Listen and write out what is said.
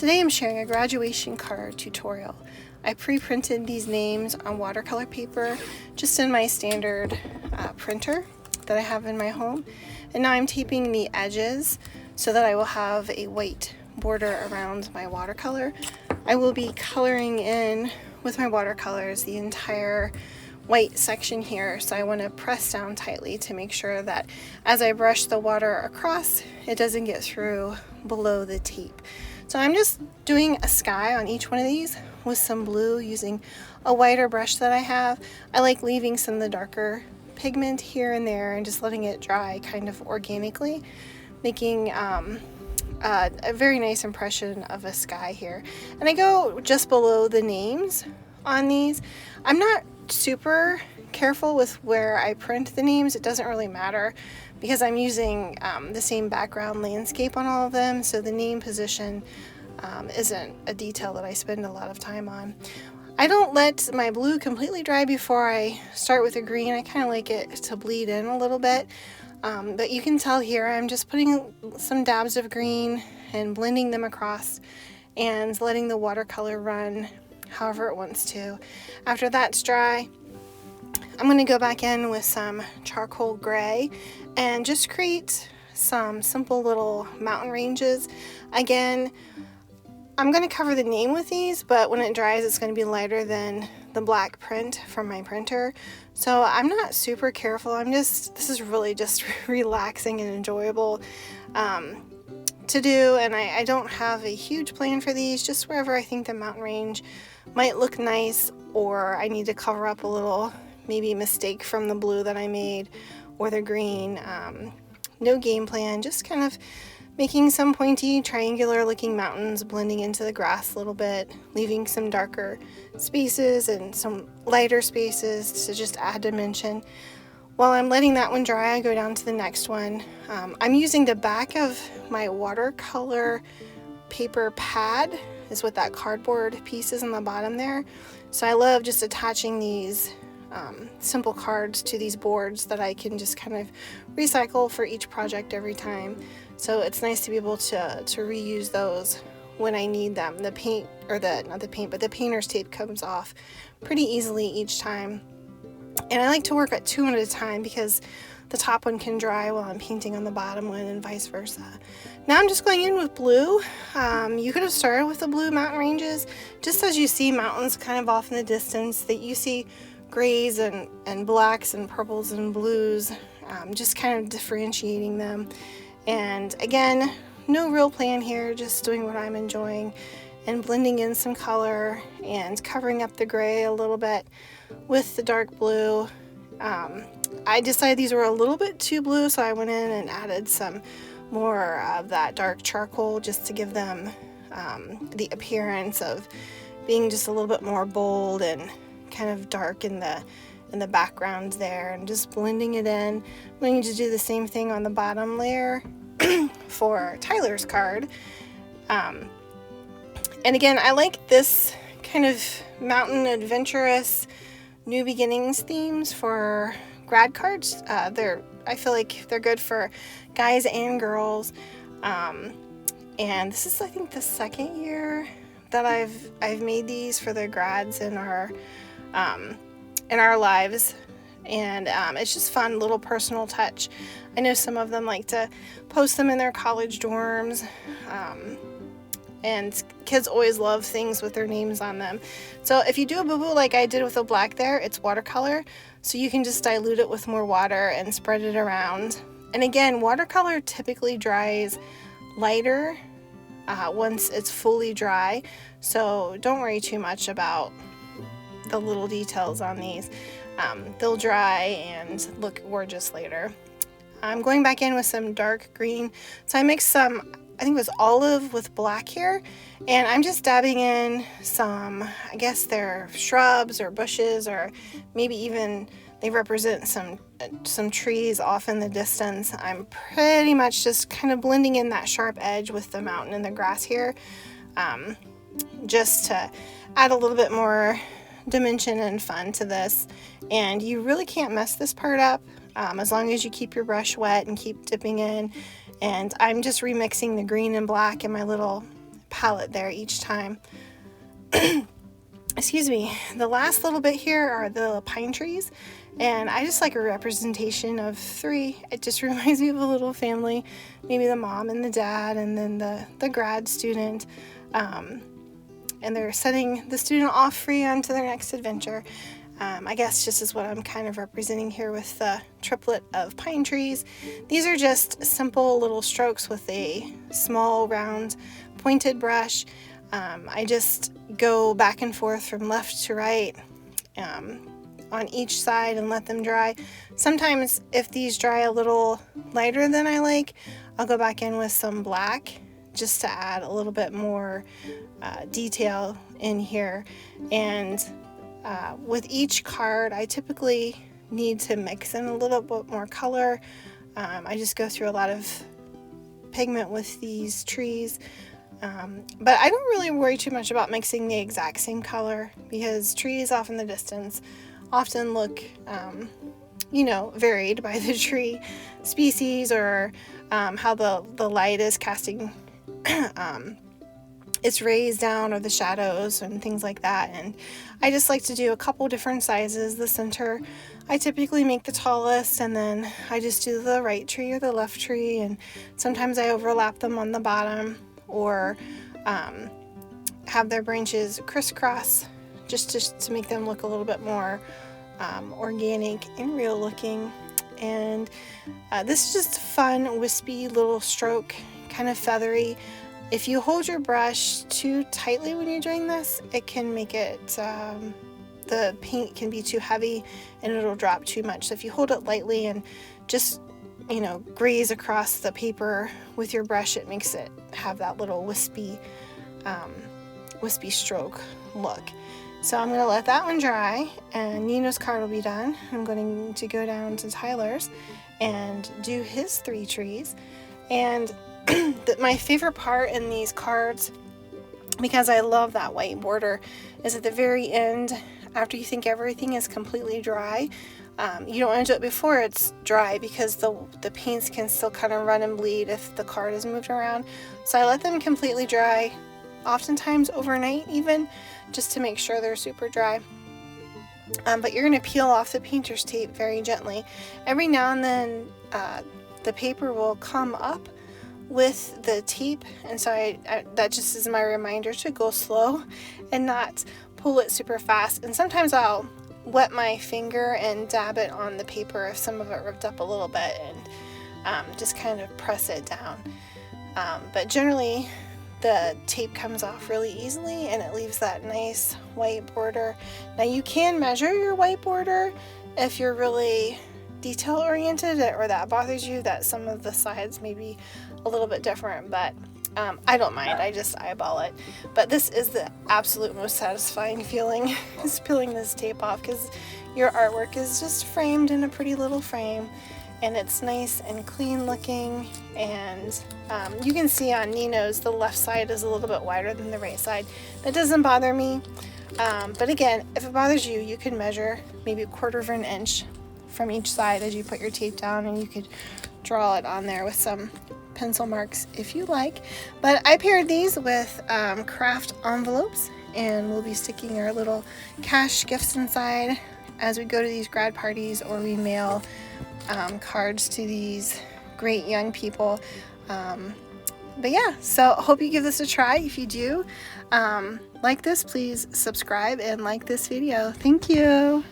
Today I'm sharing a graduation card tutorial. I pre-printed these names on watercolor paper just in my standard printer that I have in my home, and now I'm taping the edges so that I will have a white border around my watercolor. I will be coloring in with my watercolors the entire white section here, so I want to press down tightly to make sure that as I brush the water across, it doesn't get through below the tape. So I'm just doing a sky on each one of these with some blue using a wider brush that I have. I like leaving some of the darker pigment here and there and just letting it dry kind of organically, making a very nice impression of a sky here. And I go just below the names on these. I'm not super careful with where I print the names. It doesn't really matter because I'm using the same background landscape on all of them, so the name position isn't a detail that I spend a lot of time on. I don't let my blue completely dry before I start with the green. I kind of like it to bleed in a little bit, but you can tell here I'm just putting some dabs of green and blending them across and letting the watercolor run however it wants to. After that's dry, I'm going to go back in with some charcoal gray and just create some simple little mountain ranges. Again, I'm going to cover the name with these, but when it dries it's going to be lighter than the black print from my printer. So I'm not super careful. This is really just relaxing and enjoyable to do, and I don't have a huge plan for these, just wherever I think the mountain range might look nice, or I need to cover up a little maybe mistake from the blue that I made or the green. No game plan, just kind of making some pointy triangular looking mountains, blending into the grass a little bit, leaving some darker spaces and some lighter spaces to just add dimension. While I'm letting that one dry, I go down to the next one. I'm using the back of my watercolor paper pad is what that cardboard piece is on the bottom there. So I love just attaching these simple cards to these boards that I can just kind of recycle for each project every time. So it's nice to be able to reuse those when I need them. The paint, or not the paint, but the painter's tape comes off pretty easily each time. And I like to work at two at a time because the top one can dry while I'm painting on the bottom one and vice versa. Now I'm just going in with blue. You could have started with the blue mountain ranges. Just as you see mountains kind of off in the distance, that you see grays and blacks and purples and blues, just kind of differentiating them. And again, no real plan here, just doing what I'm enjoying and blending in some color and covering up the gray a little bit with the dark blue. I decided these were a little bit too blue, so I went in and added some more of that dark charcoal just to give them the appearance of being just a little bit more bold and kind of dark in the background there, and just blending it in. I'm going to do the same thing on the bottom layer for Tyler's card. And again, I like this kind of mountain adventurous new beginnings themes for grad cards. I feel like they're good for guys and girls. And this is, I think, the second year that I've made these for the grads in our lives, and it's just fun little personal touch. I know some of them like to post them in their college dorms, and kids always love things with their names on them. So if you do a boo-boo like I did with the black there, it's watercolor, so you can just dilute it with more water and spread it around. And again, watercolor typically dries lighter once it's fully dry, so don't worry too much about the little details on these. They'll dry and look gorgeous later. I'm going back in with some dark green, so I mixed some, I think it was olive with black here, and I'm just dabbing in some, I guess they're shrubs or bushes, or maybe even they represent some trees off in the distance. I'm pretty much just kind of blending in that sharp edge with the mountain and the grass here, just to add a little bit more dimension and fun to this. And you really can't mess this part up as long as you keep your brush wet and keep dipping in. And I'm just remixing the green and black in my little palette there each time. Excuse me. The last little bit here are the pine trees, and I just like a representation of 3. It just reminds me of a little family, maybe the mom and the dad, and then the grad student, and they're setting the student off free onto their next adventure. I guess just is what I'm kind of representing here with the triplet of pine trees. These are just simple little strokes with a small round pointed brush. I just go back and forth from left to right on each side and let them dry. Sometimes if these dry a little lighter than I like, I'll go back in with some black just to add a little bit more detail in here. And with each card, I typically need to mix in a little bit more color. I just go through a lot of pigment with these trees. But I don't really worry too much about mixing the exact same color, because trees off in the distance often look, varied by the tree species or how the light is casting its rays down, or the shadows and things like that. And I just like to do a couple different sizes. The center, I typically make the tallest, and then I just do the right tree or the left tree, and sometimes I overlap them on the bottom, or have their branches crisscross just to make them look a little bit more organic and real looking. And this is just a fun, wispy little stroke, kind of feathery. If you hold your brush too tightly when you're doing this, it can make it, the paint can be too heavy and it'll drop too much. So if you hold it lightly and just, graze across the paper with your brush, it makes it have that little wispy stroke look. So I'm going to let that one dry, and Nino's card will be done. I'm going to go down to Tyler's and do his 3 trees. And my favorite part in these cards, because I love that white border, is at the very end, after you think everything is completely dry. You don't want to do it before it's dry, because the paints can still kind of run and bleed if the card is moved around. So I let them completely dry, oftentimes overnight even, just to make sure they're super dry. But you're going to peel off the painter's tape very gently. Every now and then the paper will come up with the tape, and so that just is my reminder to go slow and not pull it super fast. And sometimes I'll wet my finger and dab it on the paper if some of it ripped up a little bit, and just kind of press it down. But generally the tape comes off really easily, and it leaves that nice white border. Now you can measure your white border if you're really detail oriented, or that bothers you that some of the sides may be a little bit different, but I don't mind. I just eyeball it. But this is the absolute most satisfying feeling, is peeling this tape off, because your artwork is just framed in a pretty little frame, and it's nice and clean looking. And you can see on Nino's, the left side is a little bit wider than the right side. That doesn't bother me, but again, if it bothers you, you can measure maybe 1/4 of an inch from each side as you put your tape down, and you could draw it on there with some pencil marks if you like. But I paired these with craft envelopes, and we'll be sticking our little cash gifts inside as we go to these grad parties, or we mail cards to these great young people. But yeah, so hope you give this a try. If you do like this, please subscribe and like this video. Thank you.